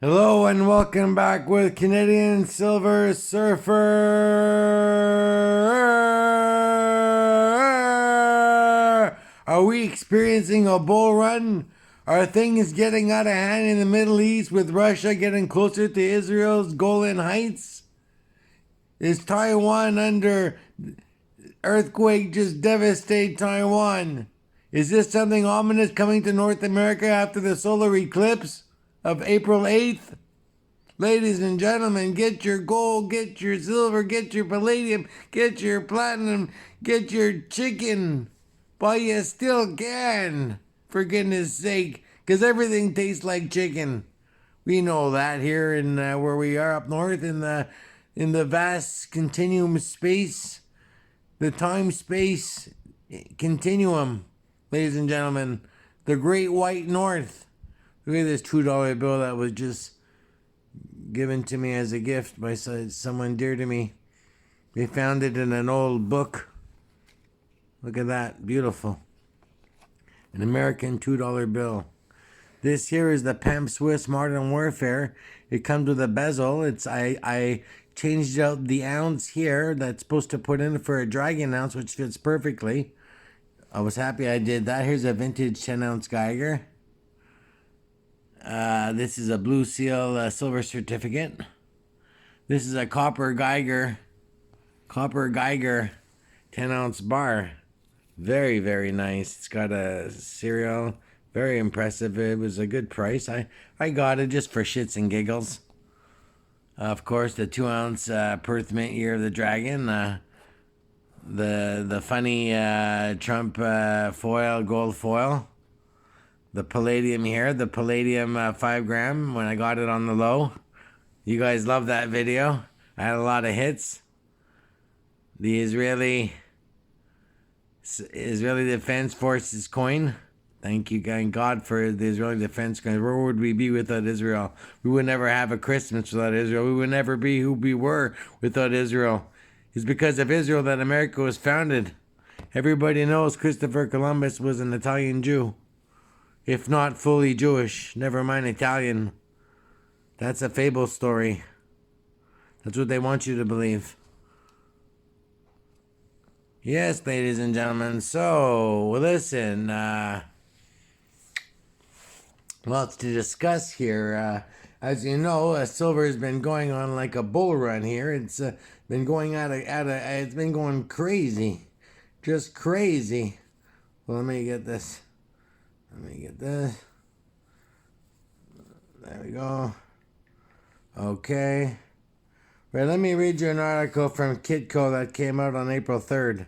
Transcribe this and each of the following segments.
Hello and welcome back with Canadian Silver Surfer. Are we experiencing a bull run? Are things getting out of hand in the Middle East with Russia getting closer to Israel's Golan Heights? Is Taiwan under earthquake just devastate Taiwan? Is this something ominous coming to North America after the solar eclipse of April 8th? Ladies and gentlemen, get your gold, get your silver, get your palladium, get your platinum, get your chicken while you still can. For goodness sake, because everything tastes like chicken. We know that here in where we are up north in the vast continuum space, the time space continuum. Ladies and gentlemen, the Great White North. Look at this $2 bill that was just given to me as a gift by someone dear to me. They found it in an old book. Look at that, beautiful. An American $2 bill. This here is the Pamp Swiss Modern Warfare. It comes with a bezel. I changed out the ounce here that's supposed to put in for a dragon ounce, which fits perfectly. I was happy I did that. Here's a vintage 10-ounce Geiger. This is a Blue Seal silver certificate. This is a copper Geiger 10-ounce bar. Very, very nice. It's got a serial. Very impressive. It was a good price. I got it just for shits and giggles. Of course, the 2-ounce Perth Mint Year of the Dragon. The funny Trump foil, gold foil. The palladium here, the palladium 5 gram when I got it on the low. You guys love that video. I had a lot of hits. The Israeli Defense Forces coin. Thank you, God, for the Israeli Defense coin. Where would we be without Israel? We would never have a Christmas without Israel. We would never be who we were without Israel. It's because of Israel that America was founded. Everybody knows Christopher Columbus was an Italian Jew. If not fully Jewish, never mind Italian. That's a fable story. That's what they want you to believe. Yes, ladies and gentlemen. So, listen. Lots to discuss here. As you know, silver has been going on like a bull run here. It's been going it's been going crazy, just crazy. Well, let me get this. Let me get this. There we go. Okay. Right, let me read you an article from Kitco that came out on April 3rd.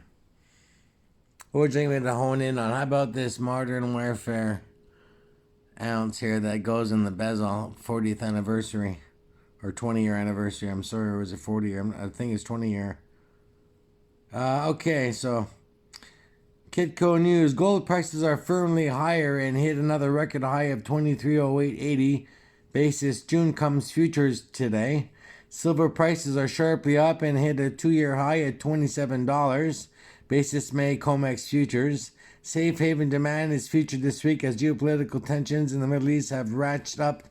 We're going to hone in on. How about this Modern Warfare ounce here that goes in the bezel, 40th anniversary. Or 20-year anniversary. I'm sorry, it was a 40-year. I think it's 20-year. Okay, so Kitco News. Gold prices are firmly higher and hit another record high of 2308.80. Basis June comes futures today. Silver prices are sharply up and hit a 2-year high at $27. Basis May COMEX futures. Safe haven demand is featured this week as geopolitical tensions in the Middle East have ratcheted up.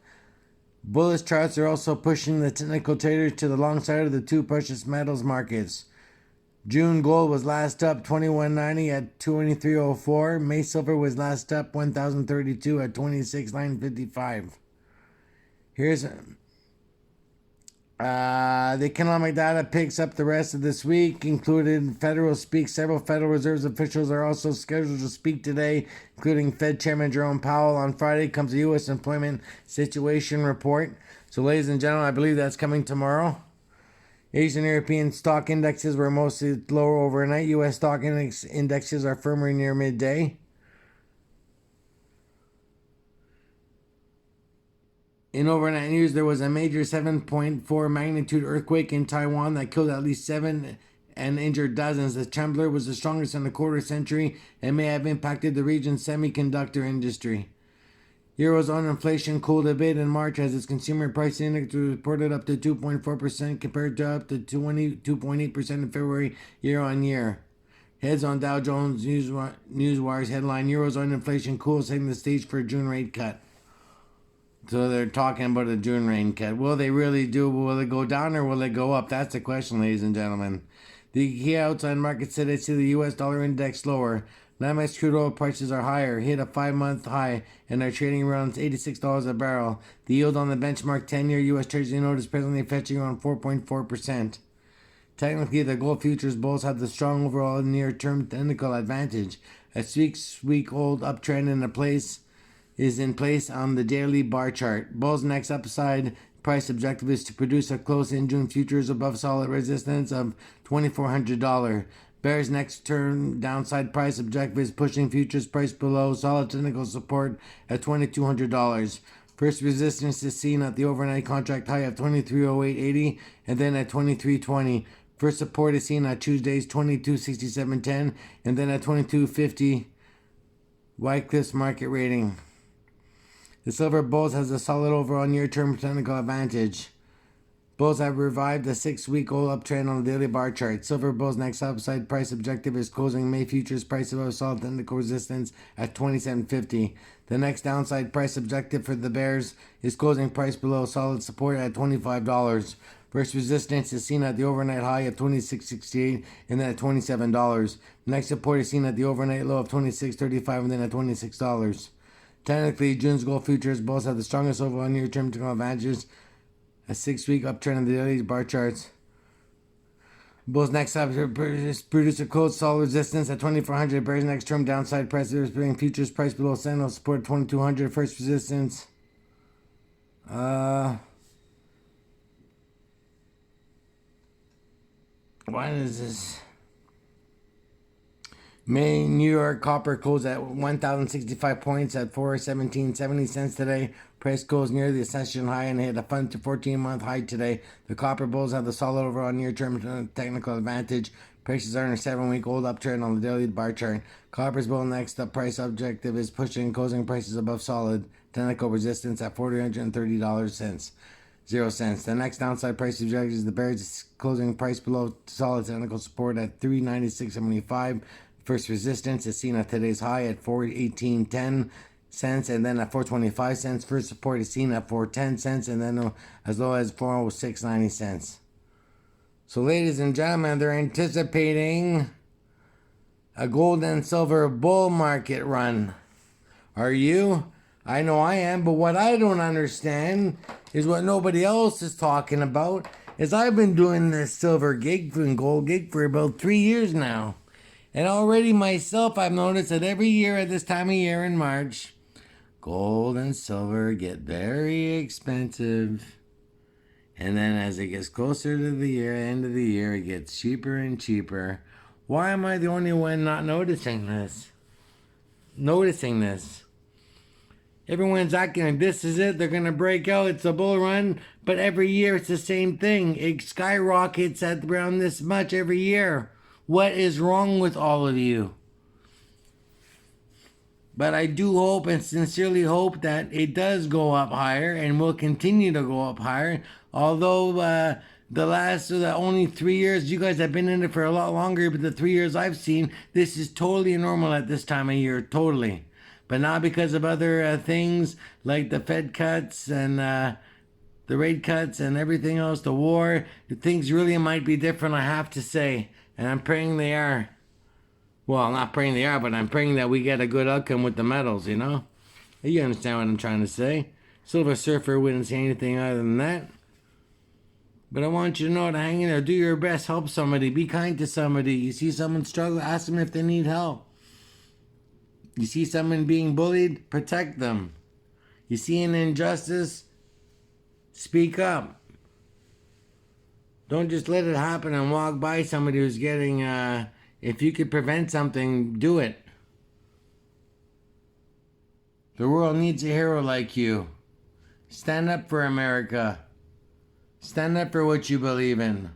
Bullish charts are also pushing the technical traders to the long side of the two precious metals markets. June gold was last up 21.90 at 23.04. May silver was last up 1,032 at 26,955. Here's the economic data picks up the rest of this week, included federal speak. Several Federal Reserve officials are also scheduled to speak today, including Fed Chairman Jerome Powell. On Friday comes the U.S. employment situation report. So, ladies and gentlemen, I believe that's coming tomorrow. Asian European stock indexes were mostly lower overnight. U.S. stock indexes are firmer near midday. In overnight news, there was a major 7.4 magnitude earthquake in Taiwan that killed at least 7 and injured dozens. The trembler was the strongest in a quarter century and may have impacted the region's semiconductor industry. Eurozone inflation cooled a bit in March as its consumer price index was reported up to 2.4% compared to up to 2.8% in February year on year. Heads on Dow Jones Newswire's headline, Eurozone inflation cools, setting the stage for a June rate cut. So they're talking about a June rate cut. Will they really do? Will it go down or will it go up? That's the question, ladies and gentlemen. The key outside market said they see the U.S. dollar index lower. NYMEX crude oil prices are higher, hit a 5-month high, and are trading around $86 a barrel. The yield on the benchmark 10-year U.S. Treasury note is presently fetching around 4.4%. Technically, the gold futures bulls have the strong overall near-term technical advantage. A 6-week-old uptrend is in place on the daily bar chart. Bull's next upside price objective is to produce a close-in June futures above solid resistance of $2,400. Bear's next term downside price objective is pushing futures price below solid technical support at $2,200. First resistance is seen at the overnight contract high of 2308.80 and then at 2320. First support is seen at Tuesday's 2267.10 and then at 2250. Wycliffe's market rating. The silver bulls has a solid overall near-term technical advantage. Bulls have revived a 6-week-old uptrend on the daily bar chart. Silver bulls' next upside price objective is closing May futures price above solid technical resistance at 27.50. The next downside price objective for the bears is closing price below solid support at $25. First resistance is seen at the overnight high of $26.68 and then at $27. Next support is seen at the overnight low of $26.35 and then at $26. Technically, June's gold futures bulls have the strongest overall near-term technical advantages. A 6-week uptrend on the daily bar charts. Bulls next up produce a close solid resistance at 2,400. Bears next term downside price is bringing futures price below sentinel support at 2,200. First resistance. Why is this? May New York copper closed at 1,065 points at 417.70 cents today. Price goes near the ascension high and hit a fun to 14-month high today. The copper bulls have the solid overall near-term technical advantage. Prices are in a 7-week-old uptrend on the daily bar chart. Copper's bull next up price objective is pushing closing prices above solid technical resistance at $430.00. The next downside price objective is the bears closing price below solid technical support at $396.75. First resistance is seen at today's high at $418.10 and then at $425. First support is seen at $410 and then as low as $406.90. So, ladies and gentlemen, they're anticipating a gold and silver bull market run. Are you? I know I am, but what I don't understand is what nobody else is talking about. Is I've been doing this silver gig and gold gig for about 3 years now. And already myself, I've noticed that every year at this time of year in March, gold and silver get very expensive. And then as it gets closer to the end of the year, it gets cheaper and cheaper. Why am I the only one not noticing this? Everyone's acting like this is it. They're going to break out. It's a bull run. But every year it's the same thing. It skyrockets at around this much every year. What is wrong with all of you? But I do hope and sincerely hope that it does go up higher and will continue to go up higher. Although the only 3 years, you guys have been in it for a lot longer, but the 3 years I've seen, this is totally normal at this time of year, totally. But not because of other things like the Fed cuts and the rate cuts and everything else, the war. Things really might be different, I have to say. And I'm praying they are. Well, I'm not praying they are, but I'm praying that we get a good outcome with the metals, you know? You understand what I'm trying to say. Silver Surfer wouldn't say anything other than that. But I want you to know to hang in there. Do your best. Help somebody. Be kind to somebody. You see someone struggle, ask them if they need help. You see someone being bullied, protect them. You see an injustice, speak up. Don't just let it happen and walk by somebody who's getting, if you could prevent something, do it. The world needs a hero like you. Stand up for America. Stand up for what you believe in.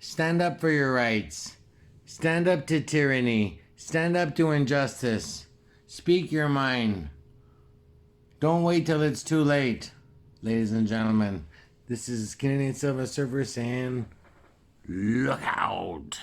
Stand up for your rights. Stand up to tyranny. Stand up to injustice. Speak your mind. Don't wait till it's too late, ladies and gentlemen. This is Canadian Silver Surfer saying, look out.